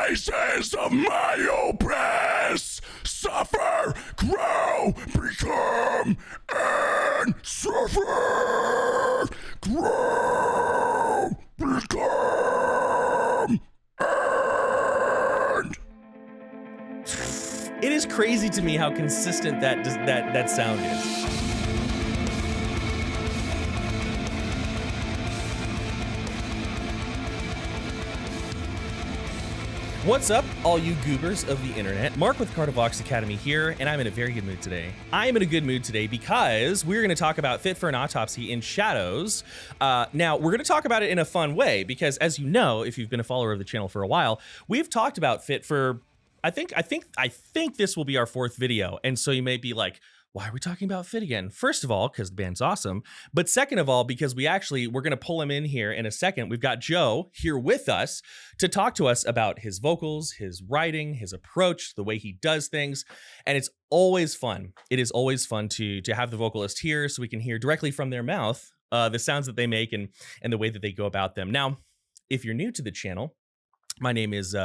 traces of my oppress, suffer, grow, become, and suffer, grow, become, and... It is crazy to me how consistent that sound is. What's up, all you goobers of the internet? Mark with Kardavox Academy here, and I'm in a very good mood today. I am in a good mood today because we're going to talk about Fit For An Autopsy in Shadows. Now, we're going to talk about it in a fun way because, as you know, if you've been a follower of the channel for a while, we've talked about Fit for... I think this will be our fourth video, and so you may be like, why are we talking about Fit again? First of all, because the band's awesome, but second of all, because we're going to pull him in here in a second. We've got Joe here with us to talk to us about his vocals, his writing, his approach, the way he does things, and it's always fun. It is always fun to have the vocalist here so we can hear directly from their mouth the sounds that they make and the way that they go about them. Now, if you're new to the channel, my name is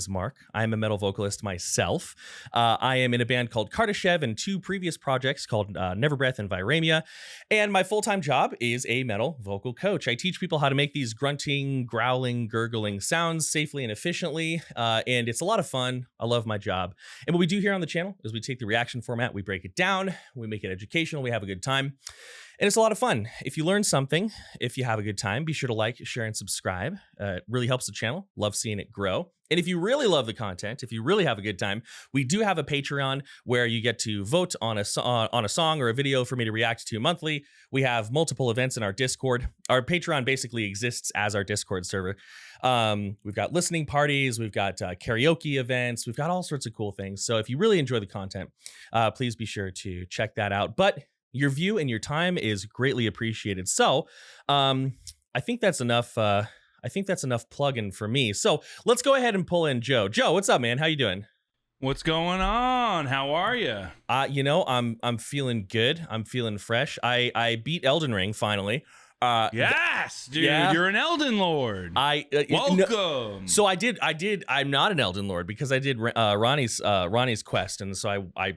Mark. I am a metal vocalist myself. I am in a band called Kardashev and two previous projects called Neverbreath and Viramia. And my full-time job is a metal vocal coach. I teach people how to make these grunting, growling, gurgling sounds safely and efficiently. And it's a lot of fun. I love my job. And what we do here on the channel is we take the reaction format, we break it down, we make it educational, we have a good time. And it's a lot of fun. If you learn something, if you have a good time, be sure to like, share, and subscribe. It really helps the channel. Love seeing it grow. And if you really love the content, if you really have a good time, we do have a Patreon where you get to vote on a song or a video for me to react to monthly. We have multiple events in our Discord. Our Patreon basically exists as our Discord server. We've got listening parties, we've got karaoke events, we've got all sorts of cool things. So if you really enjoy the content, please be sure to check that out. But your view and your time is greatly appreciated. So I think that's enough. I think that's enough plug-in for me. So let's go ahead and pull in Joe. Joe, what's up, man? How you doing? What's going on? How are you? I'm feeling good. I'm feeling fresh. I beat Elden Ring finally. Yes, dude, yeah. You're an Elden Lord. Welcome. No, so I did. I'm not an Elden Lord because I did Ronnie's quest, and so I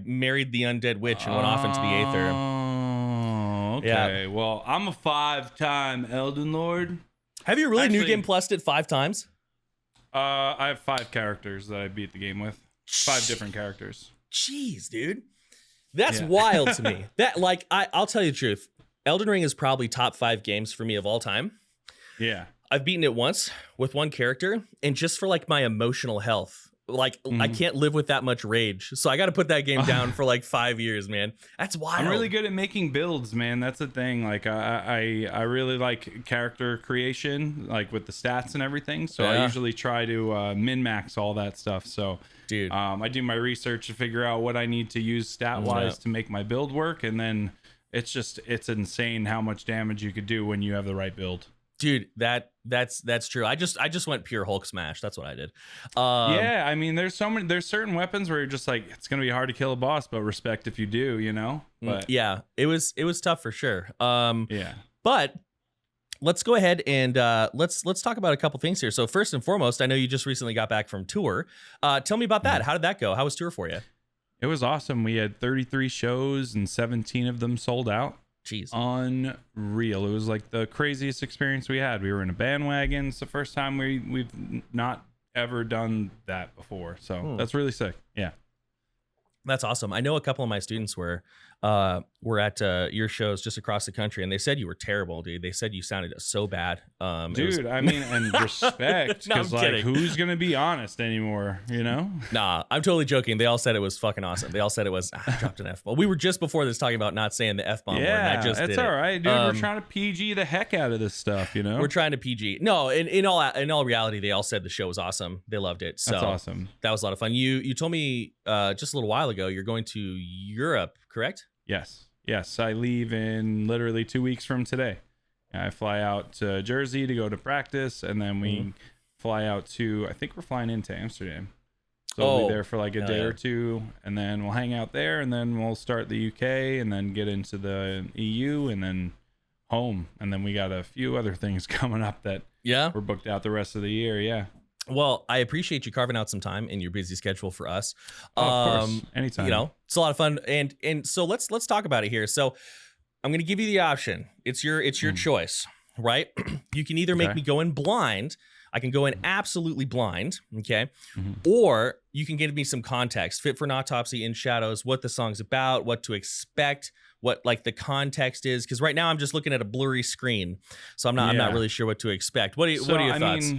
married the undead witch and went off into the aether. Oh, okay. Yeah. Well, I'm a 5-time Elden Lord. Have you really New Game Plus'd it 5 times? I have 5 characters that I beat the game with. 5 different characters. Jeez, dude, that's wild to me. That I'll tell you the truth. Elden Ring is probably top 5 games for me of all time. Yeah. I've beaten it once with one character, and just for my emotional health, I can't live with that much rage. So I got to put that game down for 5 years, man. That's wild. I'm really good at making builds, man. That's the thing. I really like character creation, with the stats and everything. So I usually try to min-max all that stuff. So dude, I do my research to figure out what I need to use stat-wise to make my build work, and then it's insane how much damage you could do when you have the right build. Dude, that's true. I just went pure Hulk smash. That's what I did. Yeah, I mean, there's certain weapons where you're just it's gonna be hard to kill a boss, but respect if you do, But yeah, it was tough for sure. Yeah. But let's go ahead and let's talk about a couple things here. So first and foremost, I know you just recently got back from tour. Tell me about that. How did that go? How was tour for you? It was awesome. We had 33 shows and 17 of them sold out. Jeez. Unreal. It was the craziest experience we had. We were in a bandwagon. It's the first time we've not ever done that before. So that's really sick. Yeah. That's awesome. I know a couple of my students were at your shows just across the country, and they said you were terrible, dude. They said you sounded so bad. Dude, I mean, and respect, because who's gonna be honest anymore, Nah, I'm totally joking. They all said it was fucking awesome. They all said it was. I dropped an F-bomb. We were just before this talking about not saying the F-bomb word, and I just did all right, dude. We're trying to PG the heck out of this stuff, We're trying to PG. No, in all reality, they all said the show was awesome. They loved it. So that's awesome. That was a lot of fun. You told me just a little while ago you're going to Europe, correct? Yes. I leave in literally 2 weeks from today. I fly out to Jersey to go to practice, and then we fly out to, I think we're flying into Amsterdam. So we'll be there for a day or two, and then we'll hang out there, and then we'll start the UK, and then get into the EU, and then home. And then we got a few other things coming up that we're booked out the rest of the year. Yeah. Well, I appreciate you carving out some time in your busy schedule for us. Oh, of course, anytime. You know, it's a lot of fun, and so let's talk about it here. So I'm going to give you the option. It's your choice, right? You can either make me go in blind. I can go in absolutely blind, okay? Or you can give me some context. Fit for an Autopsy, In Shadows, what the song's about, what to expect, what like the context is. Because right now I'm just looking at a blurry screen, so I'm not really sure what to expect. What are your thoughts?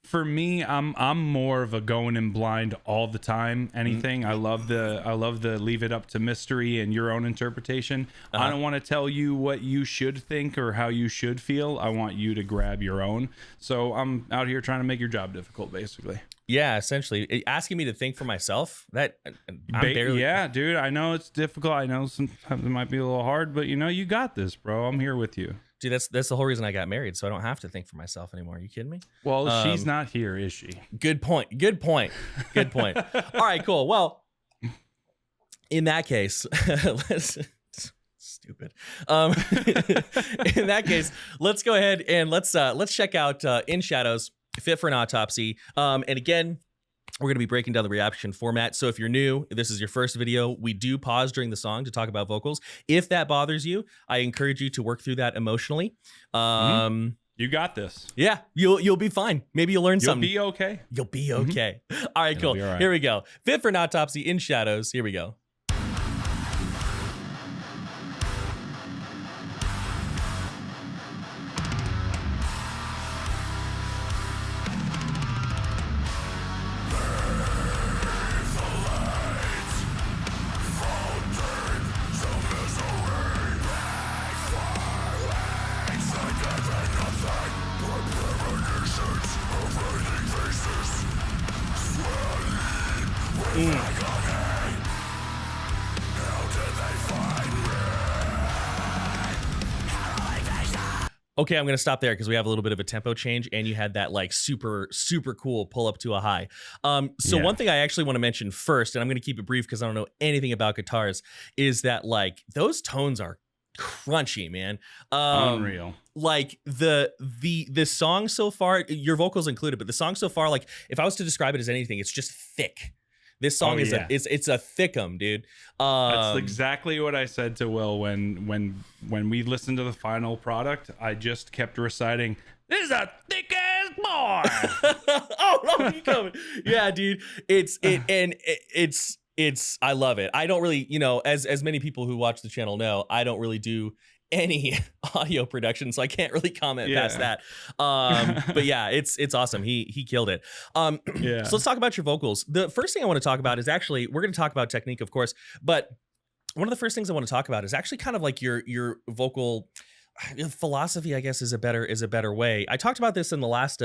For me, I'm more of a going in blind all the time. Anything. I love the leave it up to mystery and your own interpretation. I don't want to tell you what you should think or how you should feel. I want you to grab your own. So I'm out here trying to make your job difficult, basically. Yeah, essentially asking me to think for myself. That I'm barely. Yeah, dude. I know it's difficult. I know sometimes it might be a little hard, but you got this, bro. I'm here with you. Dude, that's the whole reason I got married, so I don't have to think for myself anymore. Are you kidding me? Well, she's not here, is she? Good point. All right, cool. Well, in that case, stupid. In that case, let's go ahead and let's check out In Shadows, Fit for an Autopsy. And again, we're going to be breaking down the reaction format. So if you're new, this is your first video, we do pause during the song to talk about vocals. If that bothers you, I encourage you to work through that emotionally. You got this. Yeah, you'll be fine. Maybe you'll learn something. You'll be okay. You'll be okay. All right, cool. All right. Here we go. Fit for an Autopsy, In Shadows. Here we go. Okay, I'm gonna stop there because we have a little bit of a tempo change, and you had that like super cool pull up to a high. One thing I actually want to mention first, and I'm gonna keep it brief because I don't know anything about guitars, is that like those tones are crunchy, man. Unreal. Like the song so far, your vocals included, but the song so far, like if I was to describe it as anything, it's just thick. This song is it's a thickum, dude. That's exactly what I said to Will when we listened to the final product. I just kept reciting, "This is a thick ass boy." Oh no, you coming? Yeah, dude. It's I love it. I don't really, as many people who watch the channel know, I don't really do any audio production, so I can't really comment past that. But yeah, it's awesome. He killed it. So let's talk about your vocals. The first thing I want to talk about is actually, we're going to talk about technique, of course, but one of the first things I want to talk about is actually kind of like your vocal philosophy, I guess is a better way. I talked about this in the last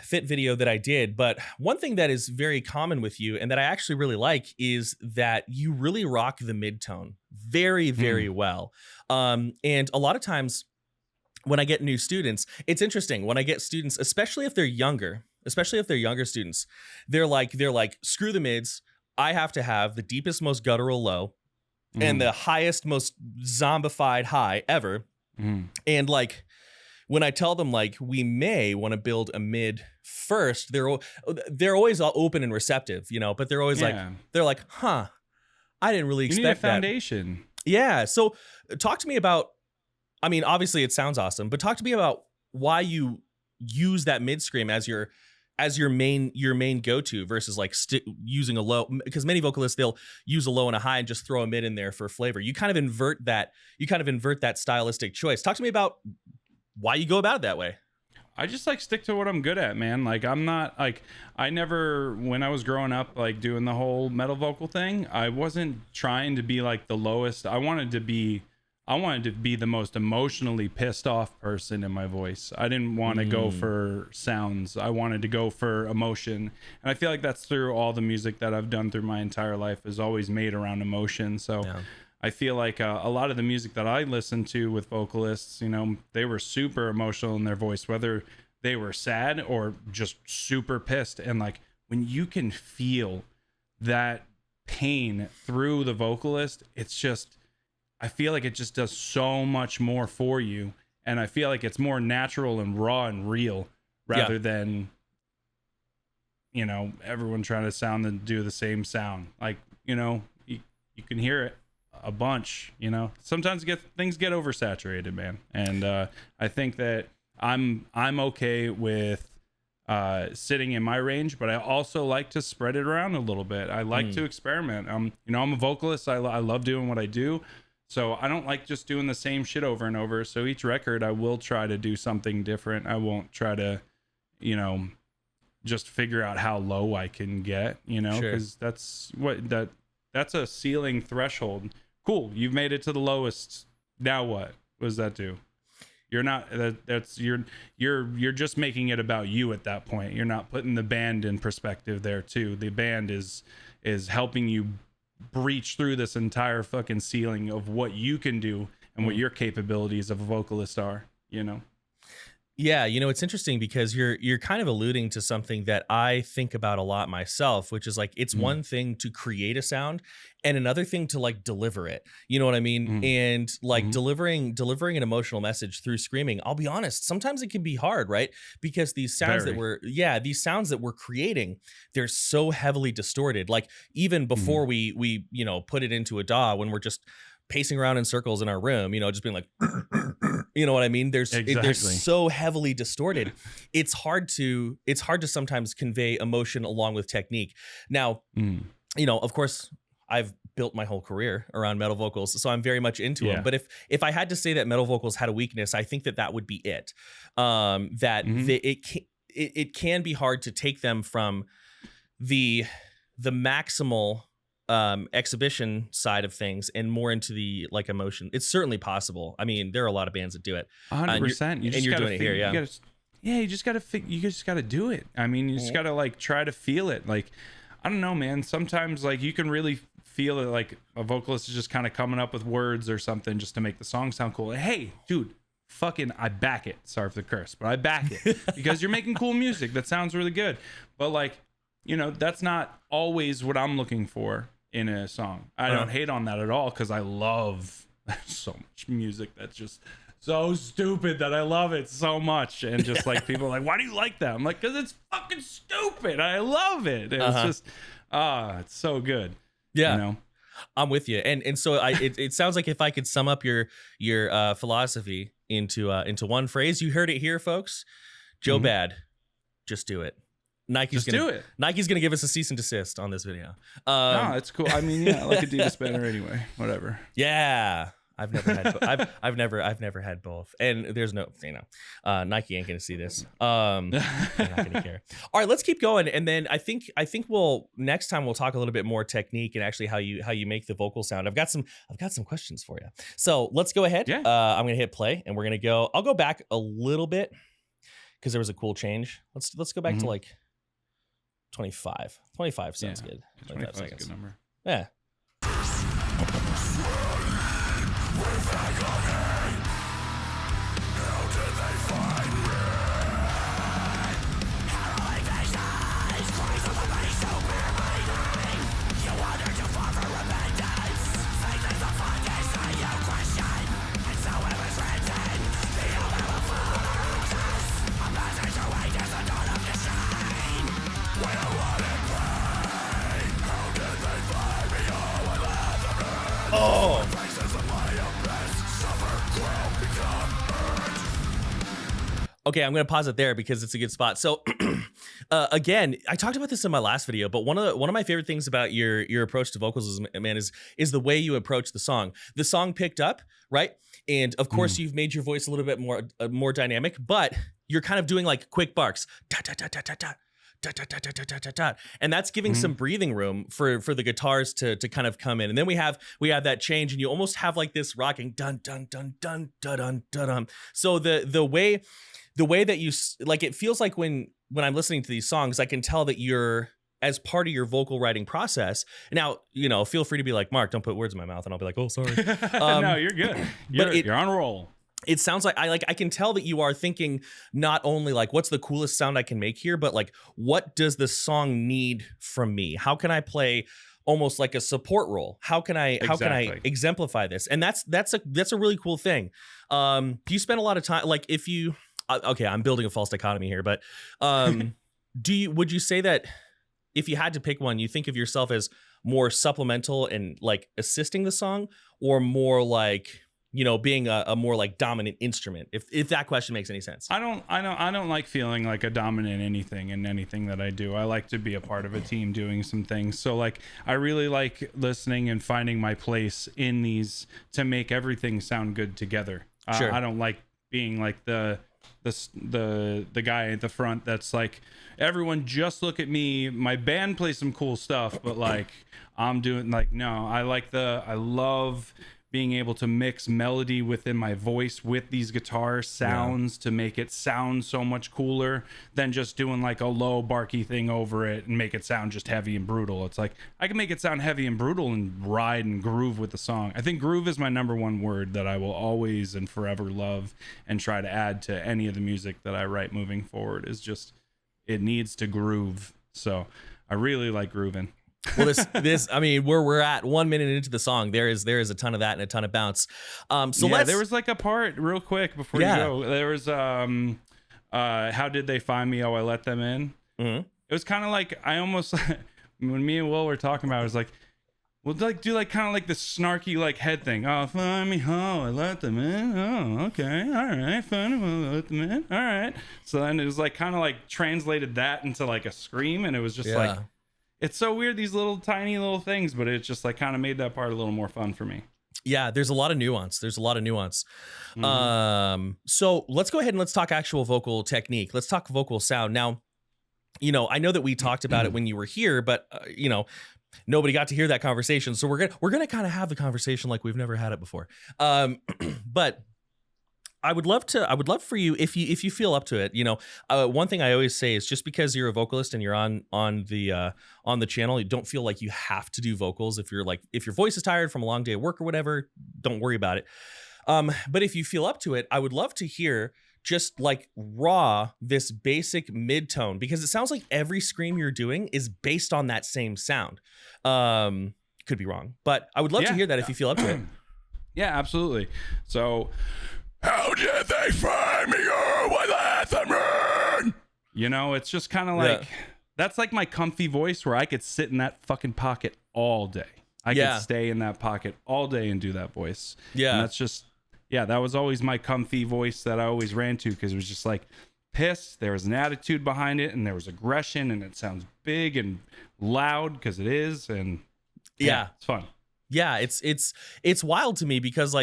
fit video that I did, but one thing that is very common with you and that I actually really like is that you really rock the mid-tone very well. And a lot of times when I get new students, it's interesting when I get students, especially if they're younger students, they're like, screw the mids. I have to have the deepest, most guttural low and the highest, most zombified high ever. And like, when I tell them like we may want to build a mid first, they're always open and receptive, but they're always like, huh, I didn't really expect you need a that. foundation. Yeah. So talk to me about, I mean, obviously it sounds awesome, but talk to me about why you use that mid scream as your main go-to versus like using a low, because many vocalists, they'll use a low and a high and just throw a mid in there for flavor. You kind of invert that stylistic choice. Talk to me about why you go about it that way. I just like stick to what I'm good at, man. Like I'm not like, I never, when I was growing up, like doing the whole metal vocal thing, I wasn't trying to be like the lowest. I wanted to be the most emotionally pissed off person in my voice. I didn't want to go for sounds. I wanted to go for emotion. And I feel like that's through all the music that I've done through my entire life is always made around emotion. So I feel like a lot of the music that I listened to with vocalists, they were super emotional in their voice, whether they were sad or just super pissed. And like when you can feel that pain through the vocalist, it's just, I feel like it just does so much more for you. And I feel like it's more natural and raw and real rather than you know, everyone trying to sound and do the same sound. Like, you know, you can hear it a bunch, you know. Sometimes things get oversaturated, man. And I think that I'm okay with sitting in my range, but I also like to spread it around a little bit. I like to experiment. You know, I'm a vocalist. I love doing what I do. So I don't like just doing the same shit over and over. So each record, I will try to do something different. I won't try to, you know, just figure out how low I can get, you know, because that's a ceiling threshold. Cool. You've made it to the lowest. Now what does that do? You're not, you're just making it about you at that point. You're not putting the band in perspective there too. The band is helping you breach through this entire fucking ceiling of what you can do and what your capabilities of a vocalist are, you know? Yeah, you know, it's interesting because you're kind of alluding to something that I think about a lot myself, which is like, it's one thing to create a sound and another thing to like deliver it. You know what I mean? And like delivering an emotional message through screaming, I'll be honest, sometimes it can be hard, right? Because these sounds that we're creating, they're so heavily distorted. Like even before we you know, put it into a DAW, when we're just pacing around in circles in our room, you know, just being like, you know what I mean? They're so heavily distorted. It's hard to sometimes convey emotion along with technique. Now, you know, of course, I've built my whole career around metal vocals, so I'm very much into them. But if I had to say that metal vocals had a weakness, I think that would be it. It can be hard to take them from the maximal exhibition side of things and more into the like emotion. It's certainly possible. I mean, there are a lot of bands that do it. 100%. You're doing it here. Yeah. You just gotta do it. I mean, you just gotta like try to feel it. Like, I don't know, man. Sometimes like you can really feel it. Like a vocalist is just kind of coming up with words or something just to make the song sound cool. Like, hey, dude, fucking, I back it. Sorry for the curse, but I back it because you're making cool music that sounds really good. But like, you know, that's not always what I'm looking for in a song. I don't hate on that at all because I love so much music that's just so stupid that I love it so much. And just like people are like, why do you like that? I'm like, because it's fucking stupid. I love it. And it's just it's so good. Yeah, you know? I'm with you. And so it sounds like if I could sum up your philosophy into one phrase, you heard it here, folks. Joe Bad, just do it. Nike's gonna give us a cease and desist on this video. No, it's cool. I mean, yeah, like Adidas banner anyway. Whatever. Yeah, I've never had. I've never had both, and there's no, you know, Nike ain't gonna see this. They're not gonna care. All right, let's keep going, and then I think next time we'll talk a little bit more technique and actually how you make the vocal sound. I've got some questions for you. So let's go ahead. Yeah. I'm gonna hit play, and we're gonna go. I'll go back a little bit because there was a cool change. Let's go back to like 25. 25 sounds good. 25 seconds. Is a good number. Yeah. Oh. Okay, I'm going to pause it there because it's a good spot. So again, I talked about this in my last video, but one of my favorite things about your approach to vocals, man, is the way you approach the song. The song picked up, right? And of course, you've made your voice a little bit more dynamic, but you're kind of doing like quick barks. Da, da, da, da, da, da. Da, da, da, da, da, da, da. And that's giving some breathing room for the guitars to kind of come in. And then we have that change, and you almost have like this rocking dun dun dun dun dun dun dun dun. So the way that you like, it feels like when I'm listening to these songs, I can tell that you're, as part of your vocal writing process. Now, you know, feel free to be like, Mark, don't put words in my mouth, and I'll be like, oh, sorry. No, you're good. You're on a roll. It sounds like I can tell that you are thinking not only like, what's the coolest sound I can make here, but like, what does the song need from me? How can I play almost like a support role? How can I exemplify this? And that's a really cool thing. Do you spend a lot of time, like, if you okay, I'm building a false dichotomy here, but would you say that if you had to pick one, you think of yourself as more supplemental and like assisting the song, or more like, you know, being a more like dominant instrument, if that question makes any sense? I don't like feeling like a dominant anything in anything that I do. I like to be a part of a team doing some things. So like, I really like listening and finding my place in these to make everything sound good together. Sure. I don't like being like the guy at the front that's like, everyone just look at me, my band plays some cool stuff, but like I'm doing like, no, I love being able to mix melody within my voice with these guitar sounds to make it sound so much cooler than just doing like a low barky thing over it and make it sound just heavy and brutal. It's like, I can make it sound heavy and brutal and ride and groove with the song. I think groove is my number one word that I will always and forever love and try to add to any of the music that I write moving forward, is just, it needs to groove. So I really like grooving. Well, this, I mean, where we're at 1 minute into the song, there is a ton of that and a ton of bounce. There was like a part real quick before you go. There was how did they find me? Oh, I let them in. Mm-hmm. It was kind of like, I almost when me and Will were talking about it, I was like, we'll like do like kind of like the snarky like head thing. Oh, find me. Oh, I let them in. Oh, okay, all right, find me. I let them in. All right. So then it was like kind of like translated that into like a scream, and it was just like. It's so weird, these little tiny little things, but it's just like kind of made that part a little more fun for me. Yeah, there's a lot of nuance. Mm-hmm. So let's go ahead and let's talk actual vocal technique. Let's talk vocal sound. Now, you know, I know that we talked about it when you were here, but you know, nobody got to hear that conversation. So we're gonna kind of have the conversation like we've never had it before. But I would love for you, if you feel up to it, you know, one thing I always say is, just because you're a vocalist and you're on the channel, you don't feel like you have to do vocals. If your voice is tired from a long day of work or whatever, don't worry about it. But if you feel up to it, I would love to hear just like raw, this basic mid-tone, because it sounds like every scream you're doing is based on that same sound. Could be wrong, but I would love to hear that if you feel up to it. Yeah, absolutely. So, how did they find me? Oh, I let them in. You know, it's just kind of like, that's like my comfy voice where I could sit in that fucking pocket all day. I could stay in that pocket all day and do that voice. Yeah. And that's just, that was always my comfy voice that I always ran to, because it was just like pissed. There was an attitude behind it, and there was aggression, and it sounds big and loud because it is. And it's fun. Yeah. It's wild to me, because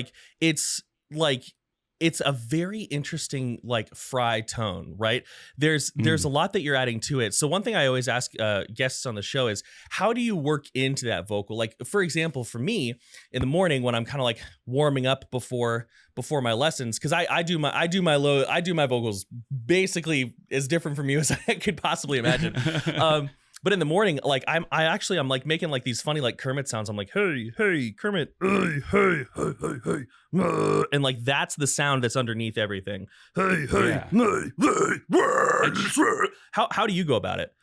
it's a very interesting like fry tone, right? There's a lot that you're adding to it. So one thing I always ask guests on the show is, how do you work into that vocal? Like, for example, for me in the morning when I'm kind of like warming up before my lessons, because I do my vocals basically as different from you as I could possibly imagine. But in the morning, like I'm like making like these funny like Kermit sounds. I'm like, hey Kermit, hey, and like that's the sound that's underneath everything. Hey. How do you go about it?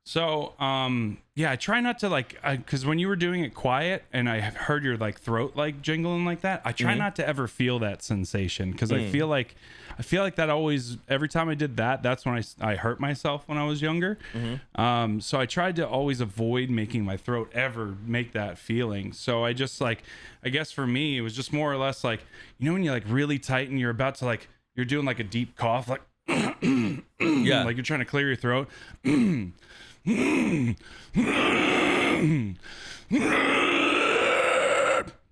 So, I try not to like, because when you were doing it quiet and I heard your like throat like jingling like that, I try not to ever feel that sensation, because I feel like that always, every time I did that, that's when I hurt myself when I was younger. So I tried to always avoid making my throat ever make that feeling. So I just like, I guess for me, it was just more or less like, you know, when you like really tighten, you're about to like, you're doing like a deep cough, like, like you're trying to clear your throat. You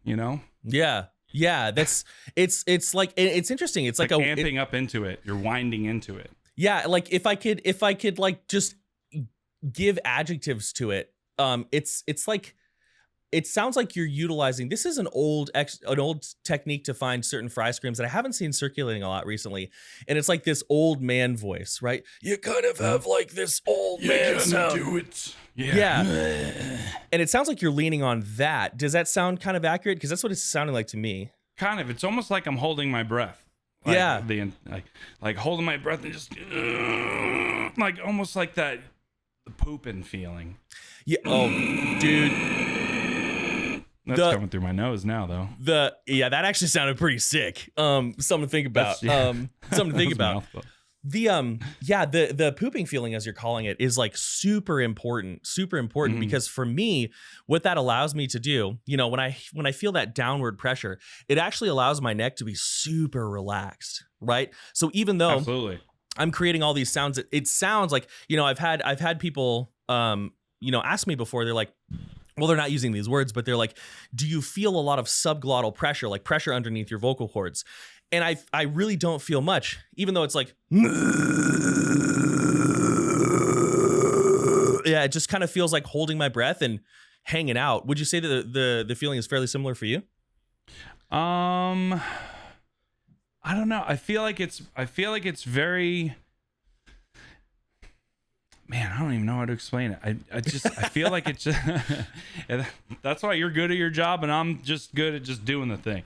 know? Yeah, that's it's like, it's interesting. It's like amping up into it. You're winding into it. Yeah, like if I could like just give adjectives to it, it's like, it sounds like you're utilizing, this is an old technique to find certain fry screams that I haven't seen circulating a lot recently. And it's like this old man voice, right? You kind of have like this old man sound. Do it. Yeah. And it sounds like you're leaning on that. Does that sound kind of accurate? Because that's what it's sounding like to me. Kind of. It's almost like I'm holding my breath. Like like holding my breath and just like almost like that, the pooping feeling. Yeah. Oh, dude. That's coming through my nose now, though. That actually sounded pretty sick. Something to think about. Something to think about. The pooping feeling, as you're calling it, is like super important because for me, what that allows me to do, when I feel that downward pressure, it actually allows my neck to be super relaxed, right? So even though Absolutely. I'm creating all these sounds, it sounds like, I've had people ask me before, they're like, well, they're not using these words, but they're like, do you feel a lot of subglottal pressure, like pressure underneath your vocal cords? And I really don't feel much, even though it's like, yeah, it just kind of feels like holding my breath and hanging out. Would you say that the feeling is fairly similar for you? I don't know. I feel like it's very, man, I don't even know how to explain it. I feel like it's just, that's why you're good at your job and I'm just good at just doing the thing.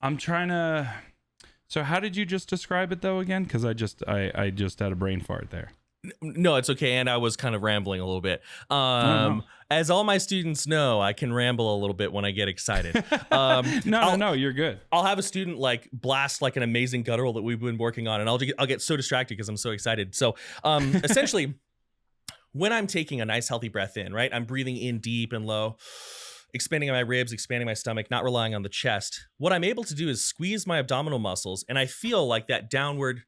I'm trying to. So how did you just describe it though again? Because I just had a brain fart there. No, it's okay. And I was kind of rambling a little bit. As all my students know, I can ramble a little bit when I get excited. No, you're good. I'll have a student like blast like an amazing guttural that we've been working on, and I'll get so distracted because I'm so excited. So essentially, when I'm taking a nice healthy breath in, right, I'm breathing in deep and low, expanding my ribs, expanding my stomach, not relying on the chest. What I'm able to do is squeeze my abdominal muscles, and I feel like that downward,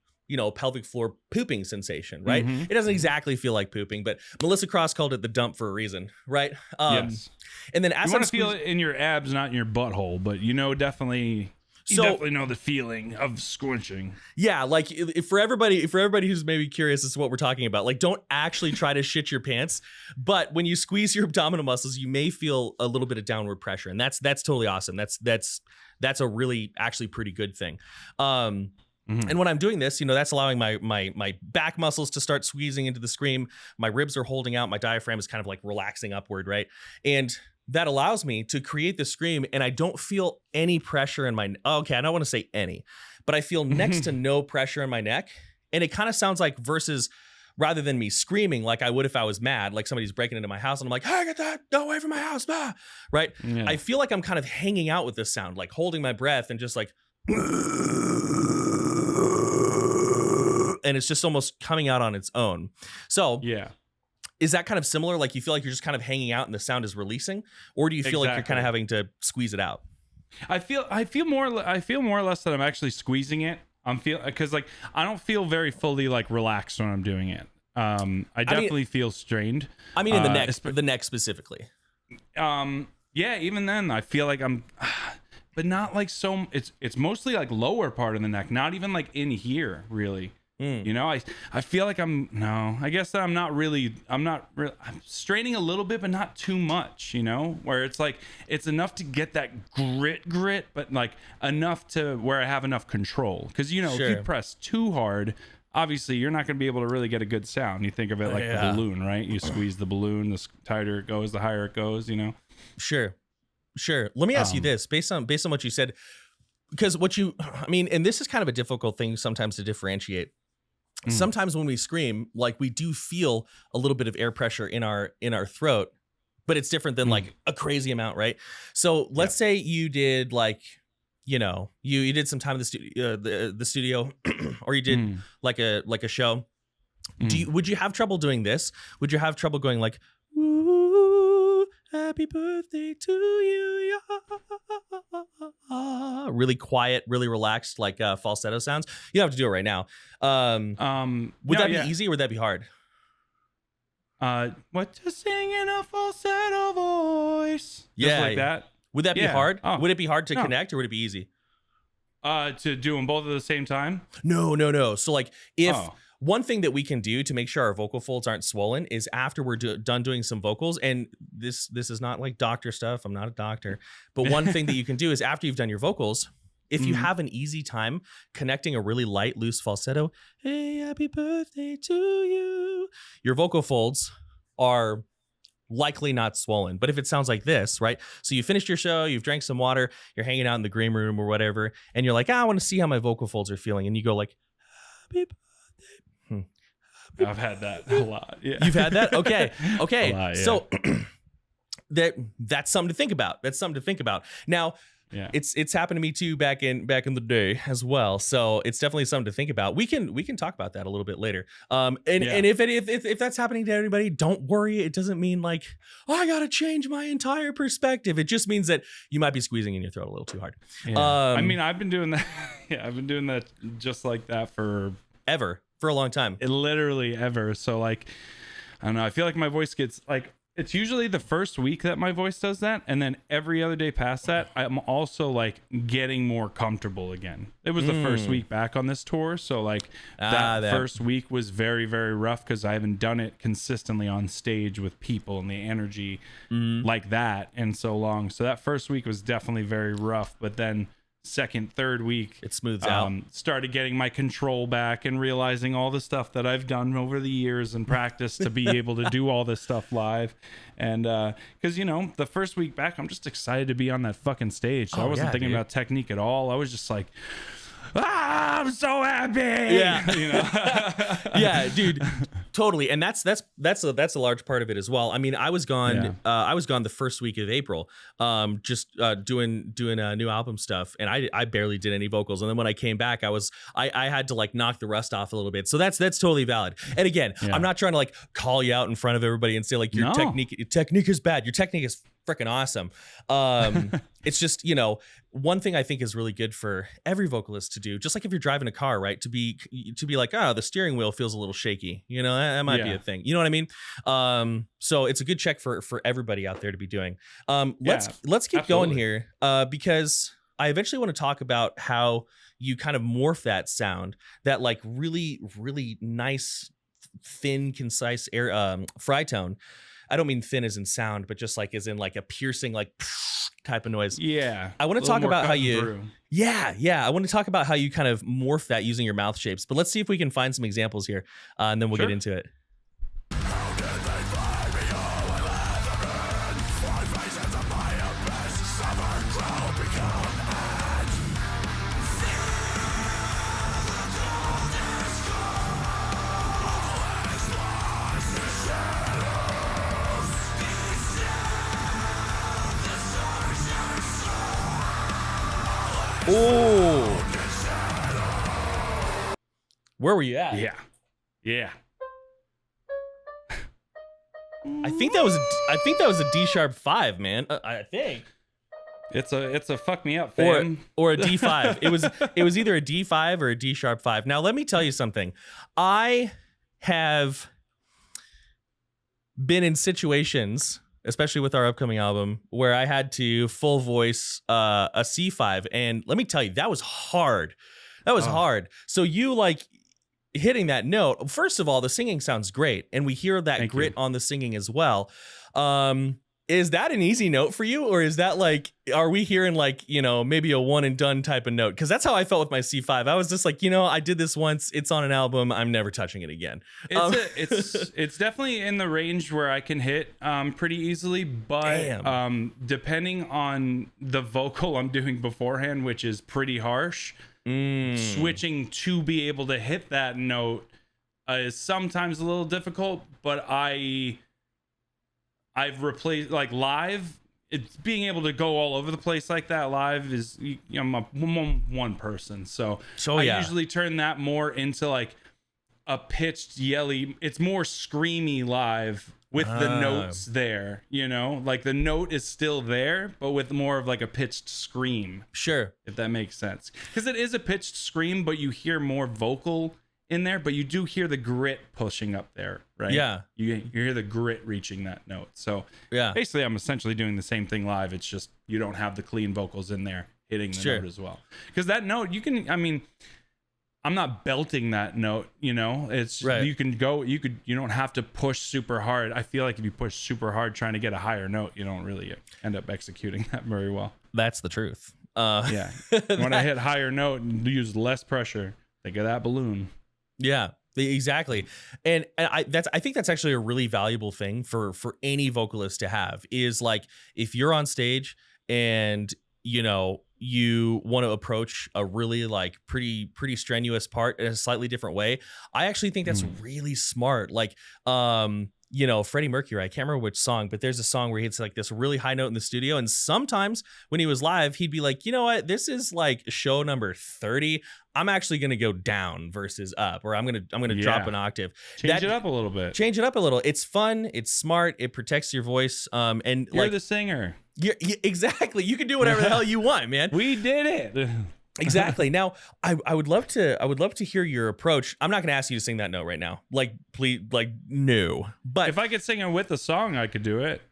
pelvic floor pooping sensation, right? Mm-hmm. It doesn't exactly feel like pooping, but Melissa Cross called it the dump for a reason, right? Yes. And then as you want to feel it in your abs, not in your butthole, but definitely. You definitely know the feeling of squinching. Yeah, like if for everybody who's maybe curious as to what we're talking about, like don't actually try to shit your pants, but when you squeeze your abdominal muscles, you may feel a little bit of downward pressure, and that's totally awesome. That's a really actually pretty good thing. And when I'm doing this, that's allowing my back muscles to start squeezing into the scream. My ribs are holding out. My diaphragm is kind of like relaxing upward, right? And that allows me to create the scream, and I don't feel any pressure in my, okay, I don't want to say any, but I feel next to no pressure in my neck. And it kind of sounds like rather than me screaming like I would if I was mad, like somebody's breaking into my house and I'm like, hey, get that away from my house, bah! Right? Yeah. I feel like I'm kind of hanging out with this sound, like holding my breath and just like, and it's just almost coming out on its own. So yeah. Is that kind of similar? Like you feel like you're just kind of hanging out and the sound is releasing, or do you feel like you're kind of having to squeeze it out? I feel more or less that I'm actually squeezing it. Because like I don't feel very fully like relaxed when I'm doing it. I definitely feel strained. I mean, in the neck specifically. Yeah, even then I feel like I'm, but not like so. It's mostly like lower part of the neck, not even like in here really. I feel like I'm straining a little bit, but not too much, where it's like, it's enough to get that grit, but like enough to where I have enough control. Cause sure. If you press too hard, obviously you're not going to be able to really get a good sound. You think of it like the balloon, right? You squeeze the balloon, the tighter it goes, the higher it goes, Sure. Let me ask you this based on what you said, because and this is kind of a difficult thing sometimes to differentiate. Sometimes when we scream, like we do feel a little bit of air pressure in our throat, but it's different than like a crazy amount, right? So let's say you did like, you did some time in the studio, or you did like a show. Would you have trouble doing this? Would you have trouble going like, ooh, happy birthday to you, really quiet, really relaxed, like falsetto sounds? You don't have to do it right now. Would that be easy or would that be hard? What to sing in a falsetto voice? Just like that. Would that be hard? Would it be hard to connect, or would it be easy? To do them both at the same time? No. So like if one thing that we can do to make sure our vocal folds aren't swollen is after we're done doing some vocals, and this is not like doctor stuff. I'm not a doctor, but one thing that you can do is after you've done your vocals, if you have an easy time connecting a really light, loose falsetto, hey, happy birthday to you, your vocal folds are likely not swollen. But if it sounds like this, right? So you finished your show, you've drank some water, you're hanging out in the green room or whatever, and you're like, I want to see how my vocal folds are feeling. And you go like, happy birthday. I've had that a lot. Yeah. You've had that? Okay. A lot, yeah. So that's something to think about. Now, Yeah. It's happened to me too back in the day as well. So it's definitely something to think about. We can talk about that a little bit later. And if that's happening to everybody, don't worry. It doesn't mean like, oh, I gotta change my entire perspective. It just means that you might be squeezing in your throat a little too hard. Yeah. I mean, I've been doing that. Yeah, I've been doing that just like that for a long time. Literally ever. So like, I don't know. I feel like my voice gets like, it's usually the first week that my voice does that, and then every other day past that, I'm also like getting more comfortable again. It was the first week back on this tour, so like that first week was very, very rough because I haven't done it consistently on stage with people and the energy like that in so long. So that first week was definitely very rough, but then second, third week, it smooths out. Started getting my control back and realizing all the stuff that I've done over the years and practice to be able to do all this stuff live. And because the first week back, I'm just excited to be on that fucking stage. So I wasn't thinking about technique at all. I was just like, I'm so happy. Yeah. Yeah, dude, totally. And that's a large part of it as well. I mean, I was gone. I was gone the first week of April, just doing new album stuff, and I barely did any vocals. And then when I came back, I had to like knock the rust off a little bit. So that's totally valid. And again, I'm not trying to like call you out in front of everybody and say like your technique is bad. Your technique is freaking awesome. It's just, one thing I think is really good for every vocalist to do, just like if you're driving a car, right? To be like, the steering wheel feels a little shaky. That might be a thing. You know what I mean? So it's a good check for everybody out there to be doing. Let's keep going here, because I eventually want to talk about how you kind of morph that sound, that like really, really nice, thin, concise fry tone. I don't mean thin as in sound, but just like as in like a piercing, like type of noise. Yeah. I want to talk about how you, I want to talk about how you kind of morph that using your mouth shapes, but let's see if we can find some examples here, and then we'll get into it. Oh, where were you at? Yeah. I think that was a D sharp 5, man. I think it's a fuck me up, fam. or a D5. It was either a D5 or a D sharp 5. Now let me tell you something. I have been in situations, especially with our upcoming album, where I had to full voice a C5, and let me tell you, that was hard. Hard. So you like hitting that note. First of all, the singing sounds great, and we hear that grit on the singing as well. Is that an easy note for you, or is that like, are we hearing like, maybe a one and done type of note? Because that's how I felt with my C5. I was just like, I did this once. It's on an album. I'm never touching it again. It's definitely in the range where I can hit pretty easily, but depending on the vocal I'm doing beforehand, which is pretty harsh, switching to be able to hit that note is sometimes a little difficult. But I've replaced, like, live, it's being able to go all over the place like that live is, I'm one person. So I usually turn that more into like a pitched yelly. It's more screamy live with the notes there, like the note is still there, but with more of like a pitched scream. Sure. If that makes sense. Because it is a pitched scream, but you hear more vocal in there, but you do hear the grit pushing up there, right? Yeah. You hear the grit reaching that note. So basically I'm essentially doing the same thing live. It's just you don't have the clean vocals in there hitting the note as well. Because that note, I'm not belting that note, it's right. You don't have to push super hard. I feel like if you push super hard trying to get a higher note, you don't really end up executing that very well. That's the truth. When I hit higher note and use less pressure, think of that balloon. Yeah, exactly. And I think that's actually a really valuable thing for any vocalist to have, is like, if you're on stage and you want to approach a really like pretty strenuous part in a slightly different way, I actually think that's really smart. Like, Freddie Mercury. I can't remember which song, but there's a song where he hits like this really high note in the studio. And sometimes when he was live, he'd be like, you know what? This is like show number 30. I'm actually going to go down versus up, or I'm going to drop an octave. Change it up a little bit. Change it up a little. It's fun. It's smart. It protects your voice. And you're like the singer. Exactly. You can do whatever the hell you want, man. We did it. Exactly. Now, I would love to hear your approach. I'm not going to ask you to sing that note right now. Like, please, like, no. But if I could sing it with the song, I could do it.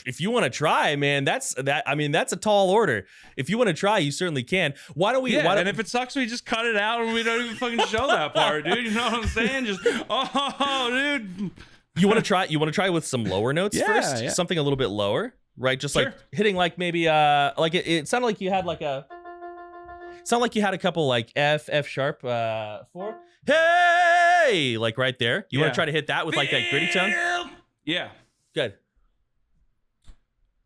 If you want to try, man, that's a tall order. If you want to try, you certainly can. Why don't we? Yeah, and if it sucks, we just cut it out and we don't even fucking show that part, dude. You know what I'm saying? Just dude. You want to try with some lower notes first? Yeah. Something a little bit lower, right? Just sure. like hitting like maybe like it sounded like you had like a. Sound like you had a couple like F sharp 4. Hey, like right there. You want to try to hit that with like that gritty tone? Yeah. Good.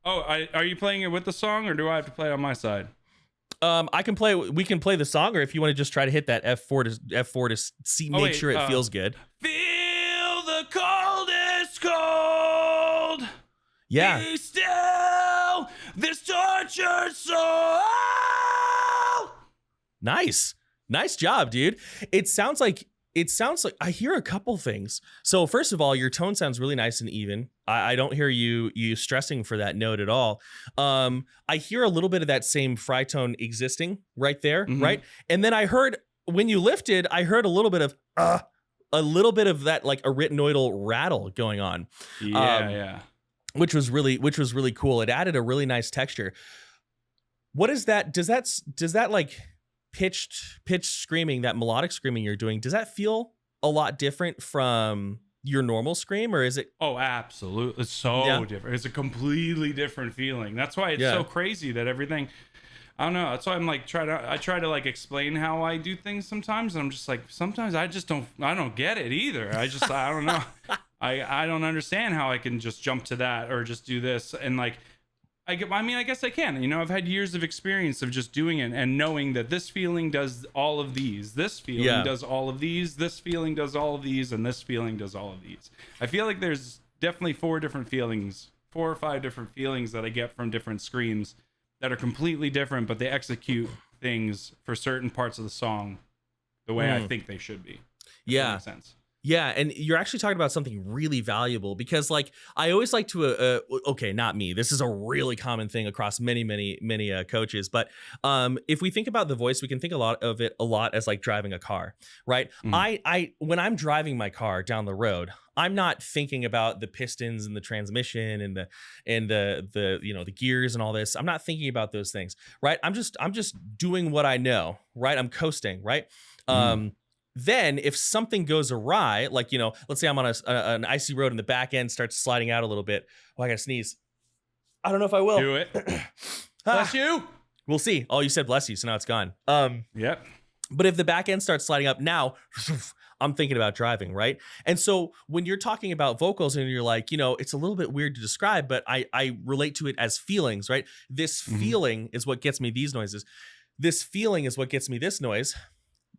Oh, are you playing it with the song, or do I have to play it on my side? I can play. We can play the song, or if you want to just try to hit that F4 to see, make sure it feels good. Feel the coldest cold. Yeah. Be still this tortured soul. Nice job, dude. It sounds like I hear a couple things. So first of all, your tone sounds really nice and even. I don't hear you stressing for that note at all. I hear a little bit of that same fry tone existing right there, right? And then I heard when you lifted, I heard a little bit of that like arytenoidal rattle going on. Yeah. Which was really cool. It added a really nice texture. What is that? Does that like pitched screaming, that melodic screaming you're doing, does that feel a lot different from your normal scream, or is it? Oh, absolutely. It's so different. It's a completely different feeling. That's why it's so crazy that everything, I don't know. That's why I'm like, I try to like explain how I do things sometimes. And I'm just like, sometimes I don't get it either. I don't know. I don't understand how I can just jump to that or just do this. And like, I guess I can. You know, I've had years of experience of just doing it and knowing that this feeling does all of these. This feeling does all of these. This feeling does all of these. And this feeling does all of these. I feel like there's definitely 4 or 5 different feelings that I get from different screams that are completely different, but they execute things for certain parts of the song the way I think they should be. Yeah. That makes sense. Yeah, and you're actually talking about something really valuable, because like I always like to okay, not me. This is a really common thing across many coaches, but if we think about the voice, we can think a lot as like driving a car, right? I when I'm driving my car down the road, I'm not thinking about the pistons and the transmission and the gears and all this. I'm not thinking about those things, right? I'm just doing what I know, right? I'm coasting, right? Then if something goes awry, like, let's say I'm on an icy road and the back end starts sliding out a little bit. Oh, I gotta sneeze. I don't know if I will. Do it. Bless you. We'll see. Oh, you said bless you, so now it's gone. Yep. But if the back end starts sliding up, now I'm thinking about driving, right? And so when you're talking about vocals and you're like, it's a little bit weird to describe, but I relate to it as feelings, right? This feeling is what gets me these noises. This feeling is what gets me this noise.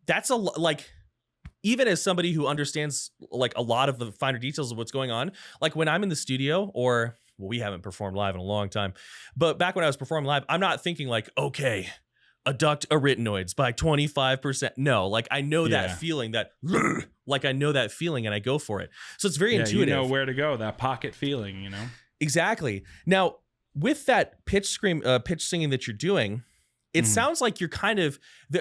That's like, even as somebody who understands like a lot of the finer details of what's going on, like when I'm in the studio, or we haven't performed live in a long time, but back when I was performing live, I'm not thinking like, okay, adduct arytenoids by 25%. No, like I know that feeling, I know that feeling and I go for it. So it's very intuitive. You know where to go, that pocket feeling, Exactly. Now with that pitch singing that you're doing, it sounds like you're kind of,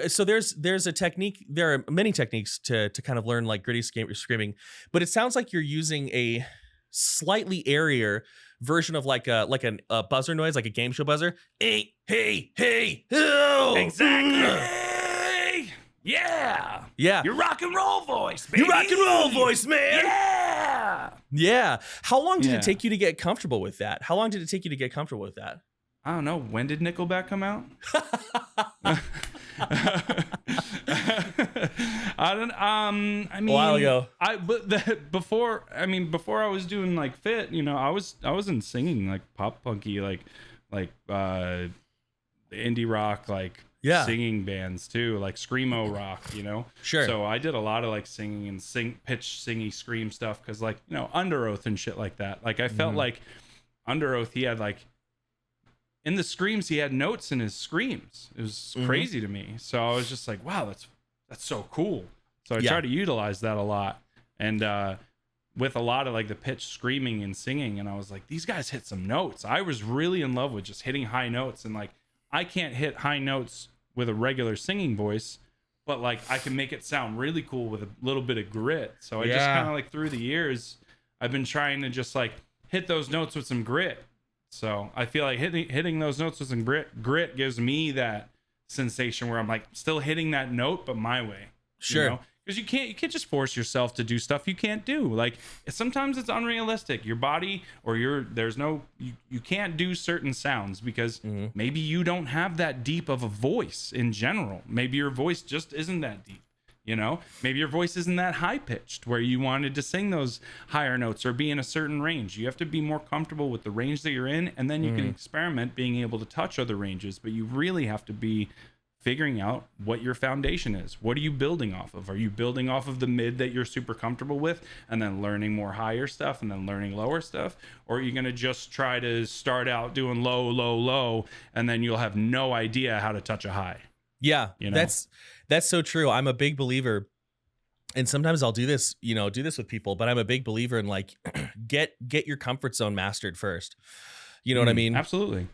so there's a technique, there are many techniques to kind of learn like gritty screaming, but it sounds like you're using a slightly airier version of like a buzzer noise, like a game show buzzer. Hey, oh! Exactly. Yeah. Your rock and roll voice, baby. Your rock and roll voice, man. Yeah. How long did it take you to get comfortable with that? I don't know. When did Nickelback come out? I mean, a while ago. Before I was doing like Fit, I wasn't singing like pop punky, like indie rock, like singing bands too, like screamo rock, you know. Sure. So I did a lot of like singing and pitch singy scream stuff, because like, you know, Under Oath and shit like that. Like I felt like Under Oath, he had like, in the screams, he had notes in his screams. It was crazy to me. So I was just like, wow, that's so cool. So I try to utilize that a lot. And with a lot of like the pitch screaming and singing, and I was like, these guys hit some notes. I was really in love with just hitting high notes, and like, I can't hit high notes with a regular singing voice, but like I can make it sound really cool with a little bit of grit. So I just kind of like, through the years, I've been trying to just like hit those notes with some grit. So I feel like hitting those notes with some grit gives me that sensation where I'm like still hitting that note, but my way. Sure. You know? Because you can't just force yourself to do stuff you can't do. Like sometimes it's unrealistic. Your body or you can't do certain sounds because maybe you don't have that deep of a voice in general. Maybe your voice just isn't that deep. You know, maybe your voice isn't that high pitched where you wanted to sing those higher notes or be in a certain range. You have to be more comfortable with the range that you're in, and then you can experiment being able to touch other ranges. But you really have to be figuring out what your foundation is. What are you building off of? Are you building off of the mid that you're super comfortable with and then learning more higher stuff and then learning lower stuff? Or are you going to just try to start out doing low, low, low, and then you'll have no idea how to touch a high? Yeah, you know? That's so true. I'm a big believer, and sometimes I'll do this with people, but I'm a big believer in like get your comfort zone mastered first. You know what I mean? Absolutely.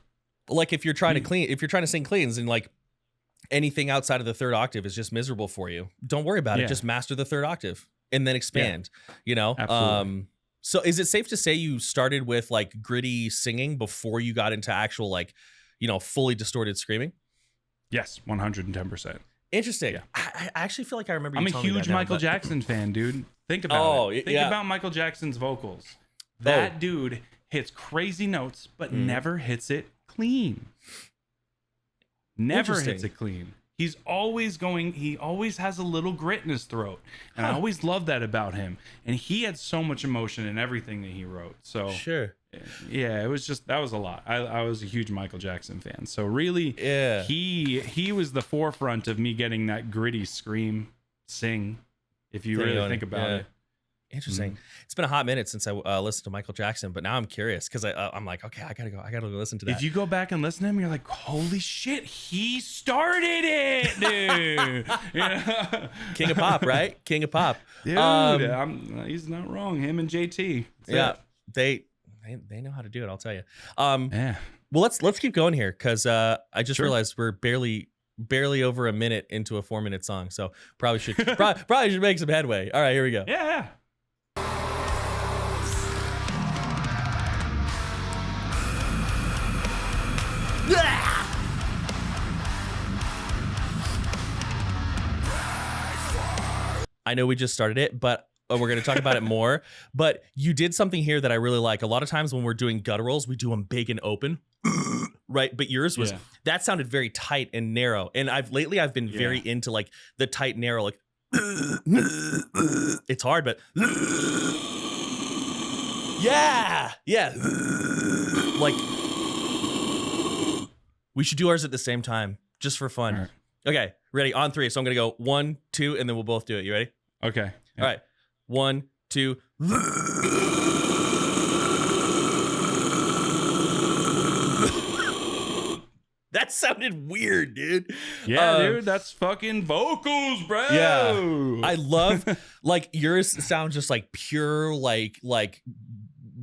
Like if you're trying to sing cleans and like anything outside of the third octave is just miserable for you, don't worry about it. Just master the third octave and then expand. You know? Absolutely. So is it safe to say you started with like gritty singing before you got into actual like, you know, fully distorted screaming? Yes, 110%. Interesting. Yeah. I actually feel like I remember. I'm a huge Michael Jackson fan, dude. Think about it. Think about Michael Jackson's vocals. That dude hits crazy notes, but never hits it clean. Never hits it clean. He always has a little grit in his throat. And I always loved that about him. And he had so much emotion in everything that he wrote. So sure. Yeah, that was a lot. I was a huge Michael Jackson fan. So really, he was the forefront of me getting that gritty scream sing, if you really think about it. Interesting. It's been a hot minute since I listened to Michael Jackson, but now I'm curious because I'm like, okay, I gotta go listen to that. If you go back and listen to him, you're like, holy shit, he started it, dude. Yeah. King of pop, right? King of pop. Dude, he's not wrong. Him and JT. They know how to do it, I'll tell you. Well, let's keep going here because I just realized we're barely over a minute into a 4-minute song, so probably should make some headway. All right, here we go. Yeah. I know we just started it, but we're going to talk about it more. But you did something here that I really like. A lot of times when we're doing gutturals, we do them big and open, right? But yours was that sounded very tight and narrow. And I've been very into like the tight, narrow, like it's hard, but yeah, like we should do ours at the same time just for fun. Right. Okay, ready? On 3. So I'm gonna go 1, 2, and then we'll both do it. You ready? Okay. All right. 1, 2. That sounded weird, dude. Yeah, dude, that's fucking vocals, bro. Yeah, I love like yours sounds just like pure like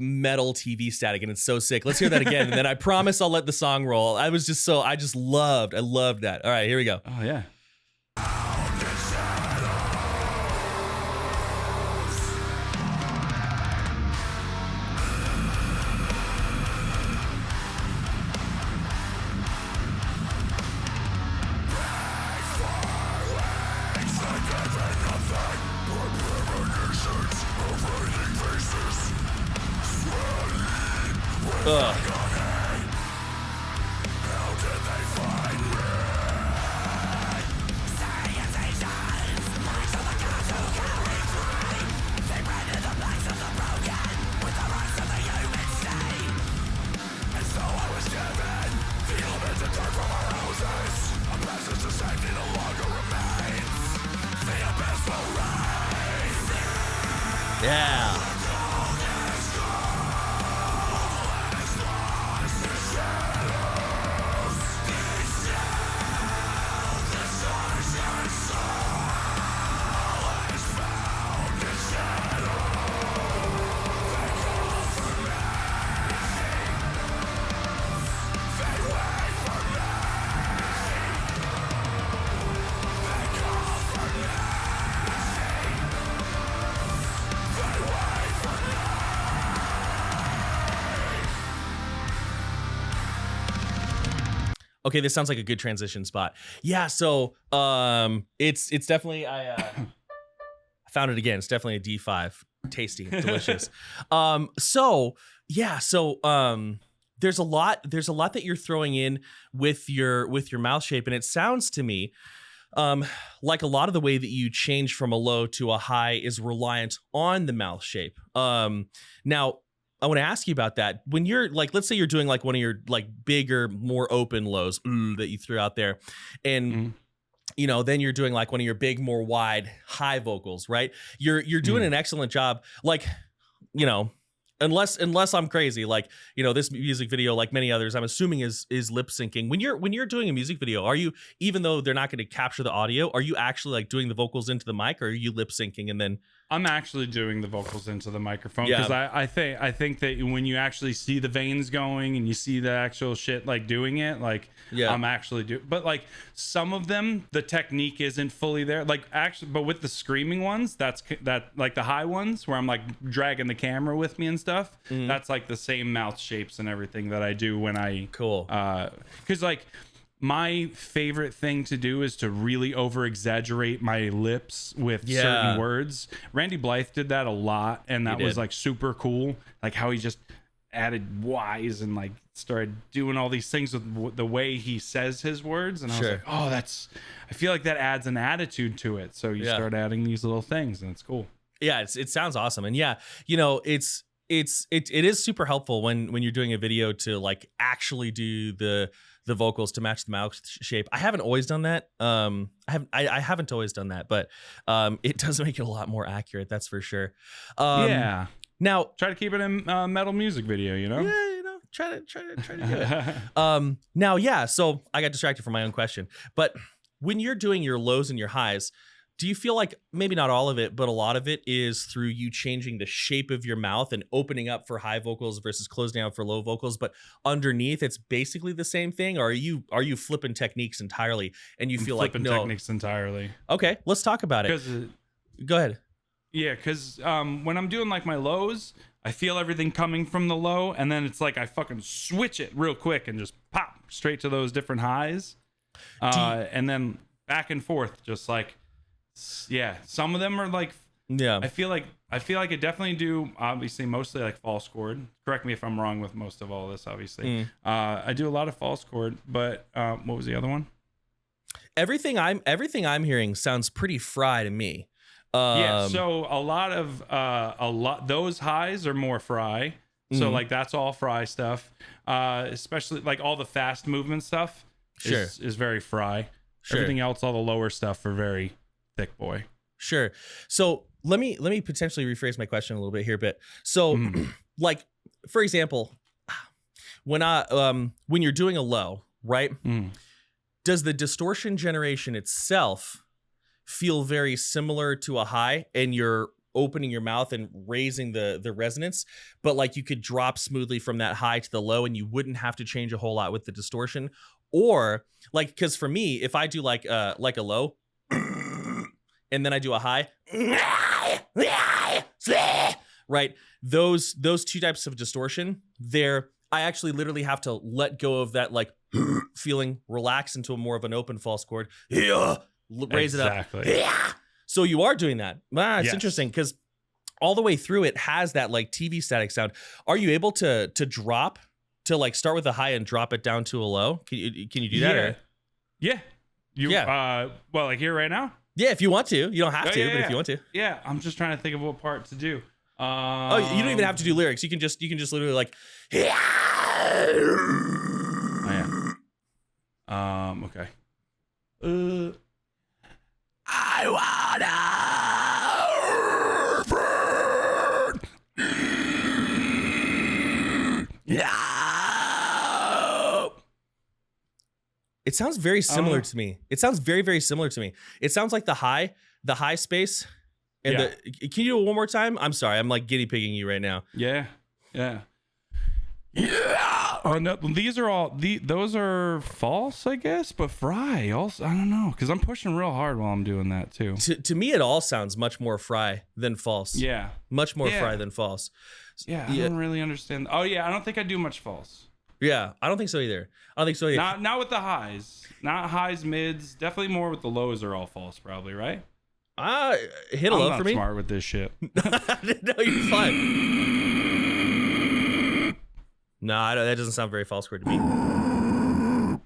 metal TV static, and it's so sick. Let's hear that again, and then I promise I'll let the song roll. I loved that. All right, here we go. Oh yeah. Okay, this sounds like a good transition spot. Yeah, so it's definitely I found it again. It's definitely a D5. Tasty, delicious. So there's a lot that you're throwing in with your mouth shape, and it sounds to me like a lot of the way that you change from a low to a high is reliant on the mouth shape. Now I want to ask you about that. When you're like, let's say you're doing like one of your like bigger, more open lows that you threw out there, and you know, then you're doing like one of your big, more wide, high vocals, right? You're doing an excellent job. Like, you know, unless I'm crazy, like, you know, this music video, like many others, I'm assuming is lip syncing. When you're doing a music video, are you, even though they're not going to capture the audio, are you actually like doing the vocals into the mic, or are you lip syncing and then? I'm actually doing the vocals into the microphone because I think that when you actually see the veins going and you see the actual shit like doing it, like I'm actually but like some of them the technique isn't fully there, like actually, but with the screaming ones, that like the high ones where I'm like dragging the camera with me and stuff, that's like the same mouth shapes and everything that I do when I because like my favorite thing to do is to really over exaggerate my lips with certain words. Randy Blythe did that a lot, and that was like super cool. Like how he just added Y's and like started doing all these things with the way he says his words. And I was like, oh, I feel like that adds an attitude to it. So you start adding these little things, and it's cool. Yeah, it sounds awesome. And yeah, you know, it is super helpful when you're doing a video to like actually do the vocals to match the mouth shape. I haven't always done that. I haven't always done that, but it does make it a lot more accurate. That's for sure. Now try to keep it in metal music video, you know? Yeah, you know, try to do it. Now, yeah. So I got distracted from my own question, but when you're doing your lows and your highs, do you feel like maybe not all of it, but a lot of it is through you changing the shape of your mouth and opening up for high vocals versus closing down for low vocals, but underneath it's basically the same thing? Or are you flipping techniques entirely and you feel like no techniques entirely? Okay, let's talk about it. Go ahead. Yeah, because when I'm doing like my lows, I feel everything coming from the low, and then it's like I fucking switch it real quick and just pop straight to those different highs, and then back and forth, just like. Yeah, some of them are like, I feel like I definitely do, obviously mostly like false chord. Correct me if I'm wrong with most of all this, obviously. I do a lot of false chord, but what was the other one? Everything I'm hearing sounds pretty fry to me. So a lot those highs are more fry. So like that's all fry stuff. Especially like all the fast movement stuff is very fry. Everything else, all the lower stuff are very thick boy. Sure. So let me potentially rephrase my question a little bit here, but so like for example, when you're doing a low, right? Does the distortion generation itself feel very similar to a high, and you're opening your mouth and raising the resonance, but like you could drop smoothly from that high to the low and you wouldn't have to change a whole lot with the distortion? Or like, because for me, if I do like a low and then I do a high, right? Those two types of distortion, I actually literally have to let go of that like feeling, relax into a more of an open false chord, raise it up. So you are doing that. It's interesting because all the way through it has that like TV static sound. Are you able to drop, to like start with a high and drop it down to a low? Can you do that? Well, like here right now? Yeah, if you want to. You don't have to, but if you want to. Yeah, I'm just trying to think of what part to do. You don't even have to do lyrics. You can just literally like. Okay. I wanna It sounds very similar to me. It sounds very, very similar to me. It sounds like the high space. And can you do it one more time? I'm sorry. I'm like guinea pigging you right now. Yeah. Oh no, these are all those are false, I guess, but fry also. I don't know, because I'm pushing real hard while I'm doing that too. To me, it all sounds much more fry than false. Yeah, much more fry than false. Yeah, I don't really understand. Oh yeah, I don't think I do much false. Yeah, I don't think so either. I don't think so either. Not with the highs. Not highs, mids. Definitely more with the lows are all false, probably, right? Hit a low for me. I'm not smart with this shit. No, you're fine. No, that doesn't sound very false chord to me.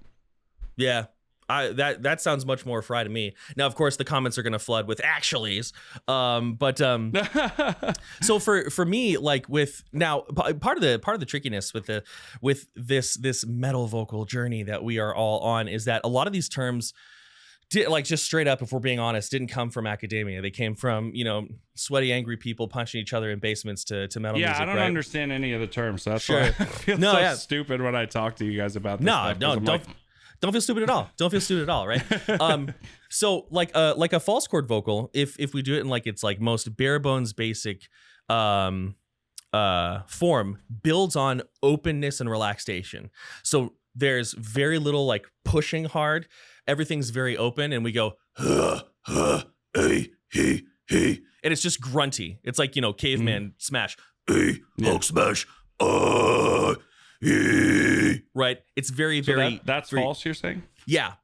Yeah. That sounds much more fry to me. Now, of course, the comments are gonna flood with actuallys. So for me, like with now, part of the trickiness with this metal vocal journey that we are all on is that a lot of these terms, like just straight up, if we're being honest, didn't come from academia. They came from, sweaty, angry people punching each other in basements to metal music. Yeah, I don't right? understand any of the terms. So that's Sure. why I feel stupid when I talk to you guys about this stuff, Don't feel stupid at all. Don't feel stupid at all, right? So like a false chord vocal, if we do it in like its like most bare bones basic form, builds on openness and relaxation. So there's very little like pushing hard. Everything's very open, and we go hey, and it's just grunty. It's like caveman smash, Hulk smash, right? It's very that's very, false. You're saying? Yeah.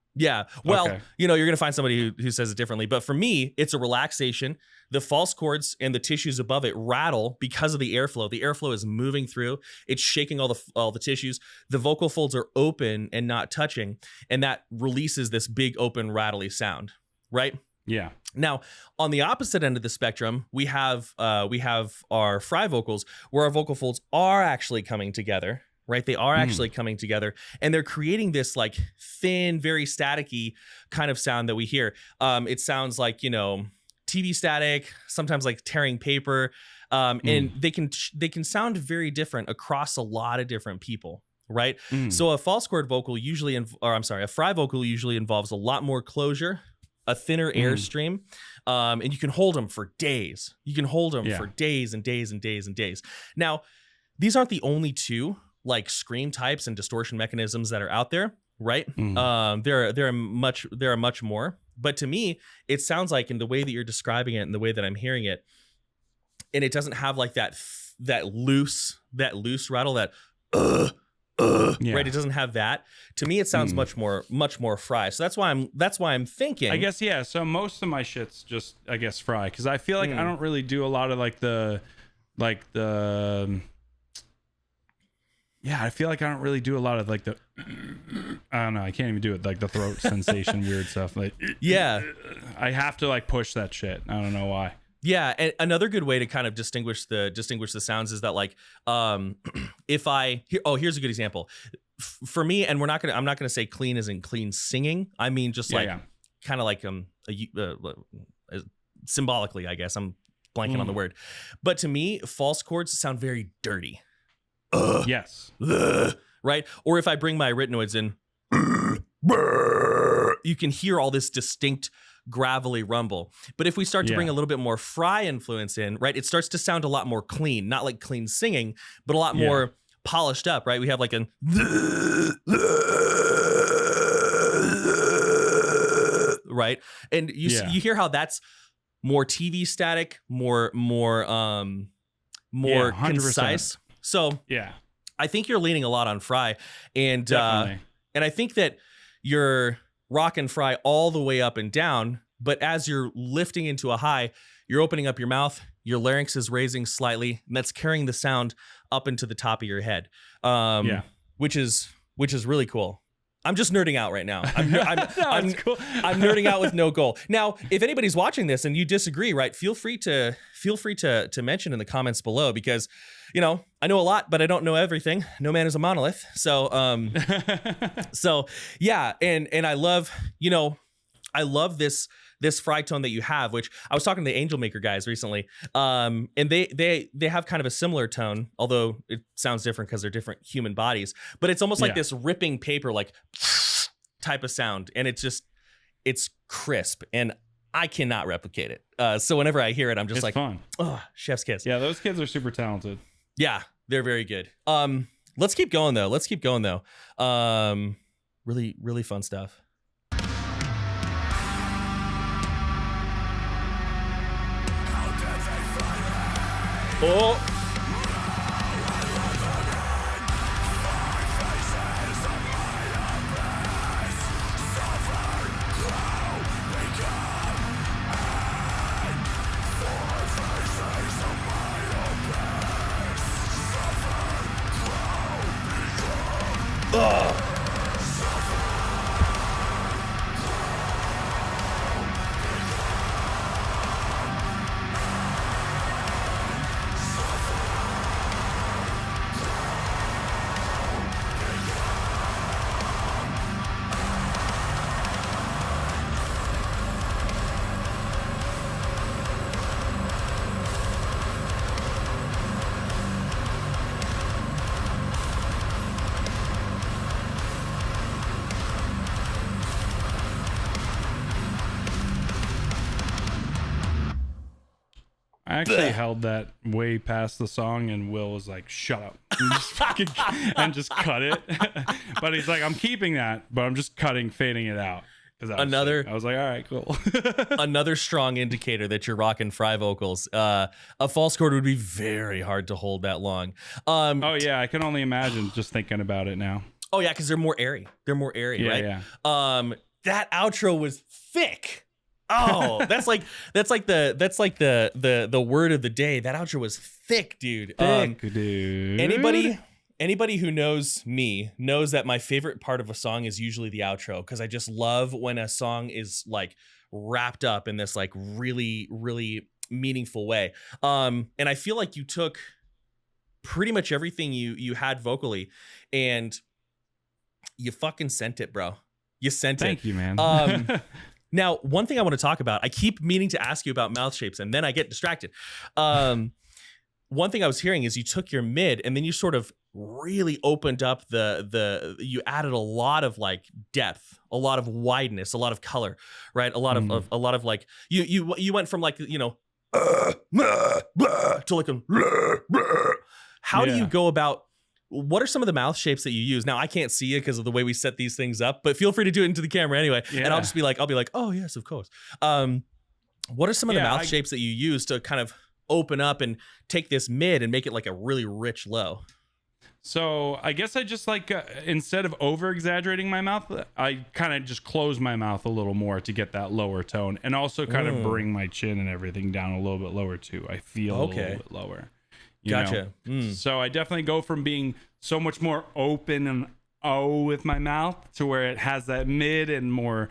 Well, Okay. you're gonna find somebody who says it differently, but for me, it's a relaxation. The false chords and the tissues above it rattle because of the airflow. The airflow is moving through. It's shaking all the tissues. The vocal folds are open and not touching, and that releases this big open rattly sound, right? Yeah. Now, on the opposite end of the spectrum, we have our fry vocals, where our vocal folds are actually coming together. Right, they are actually coming together, and they're creating this like thin, very staticky kind of sound that we hear. It sounds like TV static, sometimes like tearing paper, and they can sound very different across a lot of different people. Right, so a false chord vocal usually, a fry vocal usually involves a lot more closure, a thinner airstream, and you can hold them for days. You can hold them for days and days and days and days. Now, these aren't the only two like scream types and distortion mechanisms that are out there, right? There are much more, but to me, it sounds like, in the way that you're describing it and the way that I'm hearing it, and it doesn't have like that loose rattle, that right? It doesn't have that. To me, it sounds much more fry. So that's why I'm thinking, I guess, yeah. So most of my shit's just, I guess, fry, because I feel like I don't really do a lot of I feel like I don't really do a lot of like the, I don't know, I can't even do it, like the throat sensation, weird stuff. Like, I have to like push that shit. I don't know why. Yeah, and another good way to kind of distinguish the sounds is that like, here's a good example for me, and I'm not gonna say clean as in clean singing. I mean just kind of like symbolically, I guess. I'm blanking on the word, but to me, false chords sound very dirty. Yes. Right? Or if I bring my arytenoids in, you can hear all this distinct gravelly rumble. But if we start to bring a little bit more fry influence in, right, it starts to sound a lot more clean, not like clean singing, but a lot more polished up, right? We have like right? And you hear how that's more TV static, more concise. So I think you're leaning a lot on fry, and I think that you're rocking fry all the way up and down, but as you're lifting into a high, you're opening up your mouth, your larynx is raising slightly, and that's carrying the sound up into the top of your head, which is really cool. I'm just nerding out right now. I'm cool. I'm nerding out with no goal. Now, if anybody's watching this and you disagree, right, feel free to mention in the comments below, because I know a lot, but I don't know everything. No man is a monolith. So yeah, and I love this fry tone that you have, which I was talking to the Angel Maker guys recently, and they have kind of a similar tone, although it sounds different because they're different human bodies, but it's almost like this ripping paper, like type of sound, and it's crisp, and I cannot replicate it. So whenever I hear it, I'm just it's fun. Oh, chef's kiss. Yeah, those kids are super talented. Yeah, they're very good. Let's keep going though. Really, really fun stuff. Oh. I actually held that way past the song, and Will was like, "Shut up," and just cut it. But he's like, "I'm keeping that, but I'm just fading it out." I was like, "All right, cool." Another strong indicator that you're rocking fry vocals. A false chord would be very hard to hold that long. Oh yeah, I can only imagine just thinking about it now. Oh yeah, because they're more airy. Yeah, right? Yeah. That outro was thick. Oh, that's like the word of the day. That outro was thick, dude. Dude. Anybody who knows me knows that my favorite part of a song is usually the outro, because I just love when a song is like wrapped up in this like really, really meaningful way. And I feel like you took pretty much everything you had vocally and you fucking sent it, bro. You sent it. Thank you, man. Now, one thing I want to talk about, I keep meaning to ask you about mouth shapes, and then I get distracted. One thing I was hearing is you took your mid, and then you sort of really opened up you added a lot of like depth, a lot of wideness, a lot of color, right? A lot of like you went from like, you know, to like a. How do you go about? What are some of the mouth shapes that you use? Now, I can't see it because of the way we set these things up, but feel free to do it into the camera anyway. Yeah. And I'll be like, oh yes, of course. What are some of the mouth shapes that you use to kind of open up and take this mid and make it like a really rich low? So I guess I just like, instead of over exaggerating my mouth, I kind of just close my mouth a little more to get that lower tone, and also kind of bring my chin and everything down a little bit lower too. I feel a little bit lower. Gotcha. So I definitely go from being so much more open and with my mouth to where it has that mid and more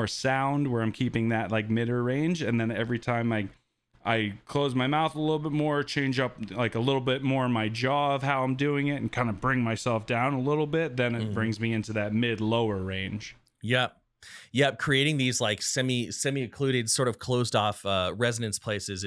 sound, where I'm keeping that like midder range. And then every time I close my mouth a little bit more, change up like a little bit more my jaw of how I'm doing it, and kind of bring myself down a little bit, then it brings me into that mid lower range. Yep. Creating these like semi-occluded sort of closed off resonance places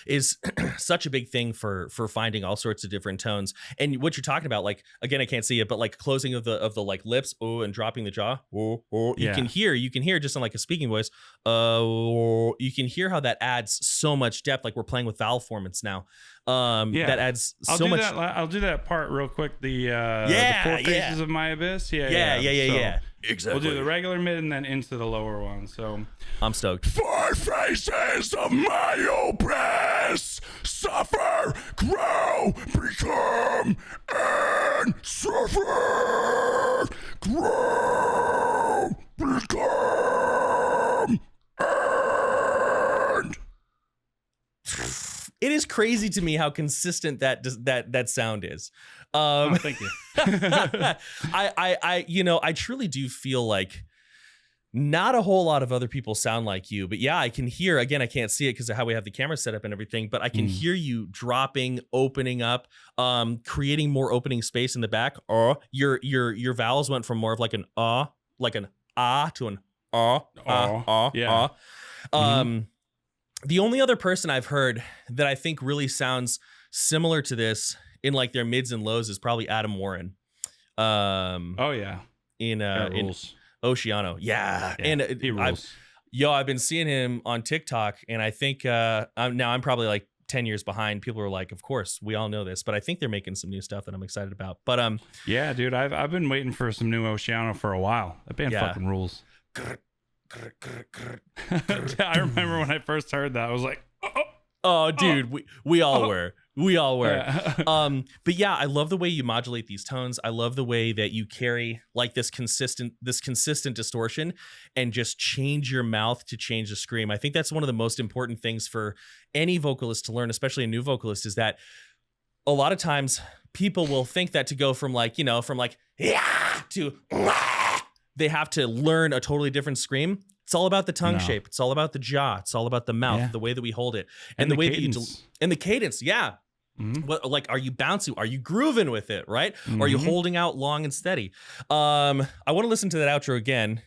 is such a big thing for finding all sorts of different tones. And what you're talking about, like, again, I can't see it, but like closing of the like lips, and dropping the jaw, you can hear just in like a speaking voice, you can hear how that adds so much depth. Like we're playing with vowel formants now. That adds so much. I'll do that part real quick. The four phases of my abyss. Yeah. Exactly. We'll do the regular mid and then into the lower one. So I'm stoked. 4 phases of my abyss: suffer, grow, become, and suffer, grow, become, and. It is crazy to me how consistent that sound is. Thank you. I truly do feel like not a whole lot of other people sound like you, but yeah, I can hear, again, I can't see it because of how we have the camera set up and everything, but I can hear you dropping, opening up, creating more opening space in the back. Your vowels went from more of like an like an to an yeah. The only other person I've heard that I think really sounds similar to this in like their mids and lows is probably Adam Warren. In Oceano. Yeah. And he rules. I've been seeing him on TikTok, and I think I'm probably like 10 years behind. People are like, of course, we all know this, but I think they're making some new stuff that I'm excited about. But yeah, dude, I've been waiting for some new Oceano for a while. That band fucking rules. I remember when I first heard that, I was like, dude, we all were. Yeah. But yeah, I love the way you modulate these tones. I love the way that you carry like this consistent distortion and just change your mouth to change the scream. I think that's one of the most important things for any vocalist to learn, especially a new vocalist, is that a lot of times people will think that to go from like, yeah, to learn a totally different scream. It's all about the tongue shape. It's all about the jaw. It's all about the mouth, the way that we hold it, and the way cadence. That you and the cadence. Yeah. What, like, are you bouncing? Are you grooving with it? Right? Are you holding out long and steady? I want to listen to that outro again.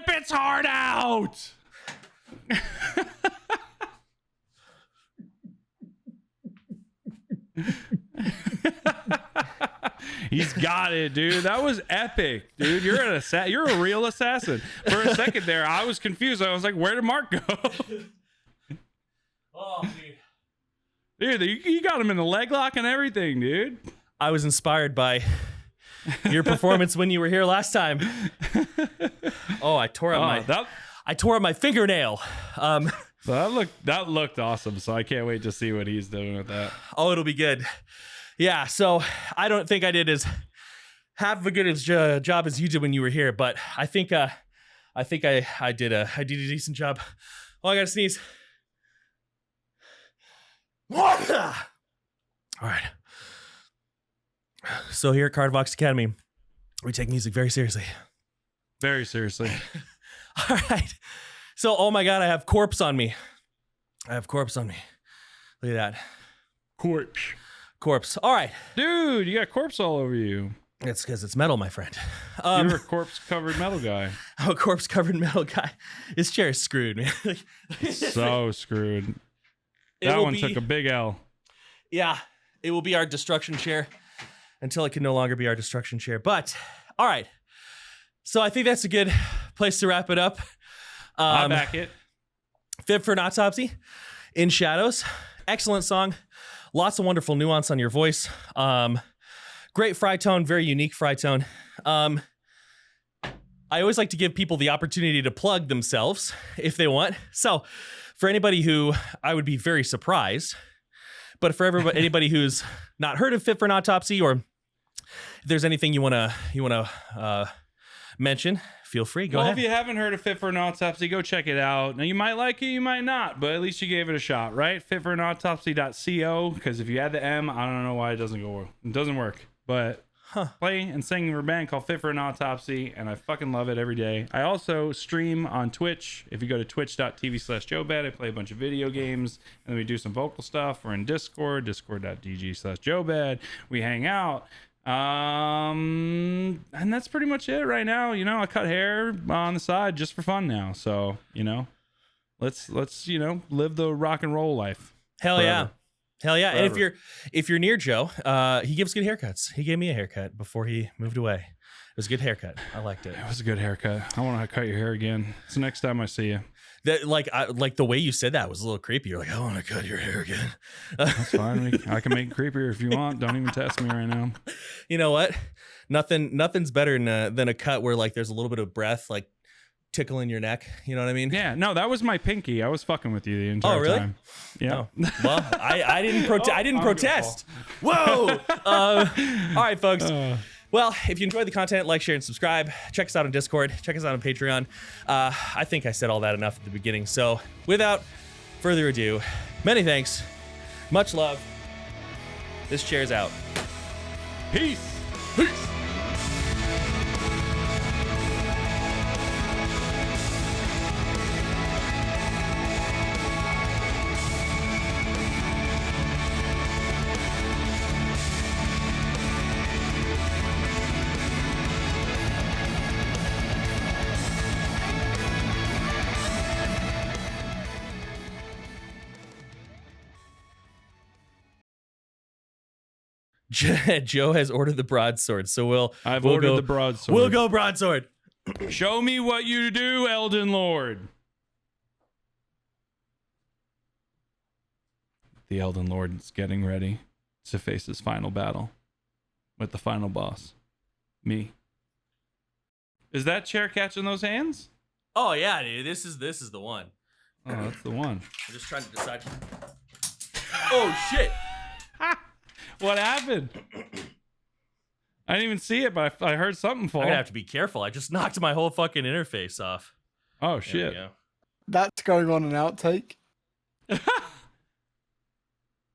Its heart out. He's got it, dude. That was epic, dude. You're a real assassin. For a second there, I was confused. I was like, where did Mark go? Oh, dude. Dude, you got him in the leg lock and everything, dude. I was inspired by your performance when you were here last time. Oh, I tore up my fingernail. That looked awesome. So I can't wait to see what he's doing with that. Oh, it'll be good. Yeah. So I don't think I did as half of a good job as you did when you were here, but I think I did a decent job. Oh, I gotta sneeze. All right. So here at Kardavox Academy, we take music very seriously. Very seriously. All right. So, oh my God, I have corpse on me. Look at that. Corpse. All right. Dude, you got corpse all over you. It's because it's metal, my friend. You're a corpse-covered metal guy. I'm a corpse-covered metal guy. This chair is screwed, man. So screwed. That one took a big L. Yeah, it will be our destruction chair until it can no longer be our destruction chair. But, all right. So I think that's a good place to wrap it up. I'll back it. Fit For An Autopsy, In Shadows. Excellent song. Lots of wonderful nuance on your voice. Great fry tone, very unique fry tone. I always like to give people the opportunity to plug themselves if they want. So for anybody who, I would be very surprised, but for anybody who's not heard of Fit For An Autopsy, or if there's anything you wanna mention, feel free. Go ahead. Well, if you haven't heard of Fit For An Autopsy, go check it out. Now, you might like it, you might not, but at least you gave it a shot, right? fitforanautopsy.co, because if you add the M, I don't know why it doesn't work. But play and sing for a band called Fit For An Autopsy, and I fucking love it every day. I also stream on Twitch. If you go to twitch.tv/JoeBad, I play a bunch of video games, and then we do some vocal stuff. We're in Discord, discord.gg/JoeBad. We hang out. And that's pretty much it right now. You know, I cut hair on the side just for fun now. So, you know, let's live the rock and roll life. Hell forever. Yeah. Hell yeah. Forever. And if you're near Joe, he gives good haircuts. He gave me a haircut before he moved away. It was a good haircut. I liked it. It was a good haircut. I want to cut your hair again. It's the next time I see you. That like the way you said that was a little creepy. You're like, I want to cut your hair again. That's fine. I can make it creepier if you want. Don't even test me right now. You know what? Nothing's better than a cut where like there's a little bit of breath like tickling your neck. You know what I mean? Yeah. No, that was my pinky. I was fucking with you the entire time. Yeah. Oh, well, I didn't protest. I didn't protest. Whoa. All right, folks. Well, if you enjoyed the content, like, share, and subscribe. Check us out on Discord. Check us out on Patreon. I think I said all that enough at the beginning. So without further ado, many thanks. Much love. This chair's out. Peace. Peace. Joe has ordered the broadsword, so I've we'll ordered go, the broadsword. We'll go broadsword. Show me what you do, Elden Lord. The Elden Lord is getting ready to face his final battle with the final boss, me. Is that chair catching those hands? Oh yeah, dude. This is the one. Oh, that's the one. I'm just trying to decide. Oh shit! What happened? I didn't even see it, but I heard something fall. I'm gonna have to be careful. I just knocked my whole fucking interface off. Oh There we shit! go. That's going on an outtake.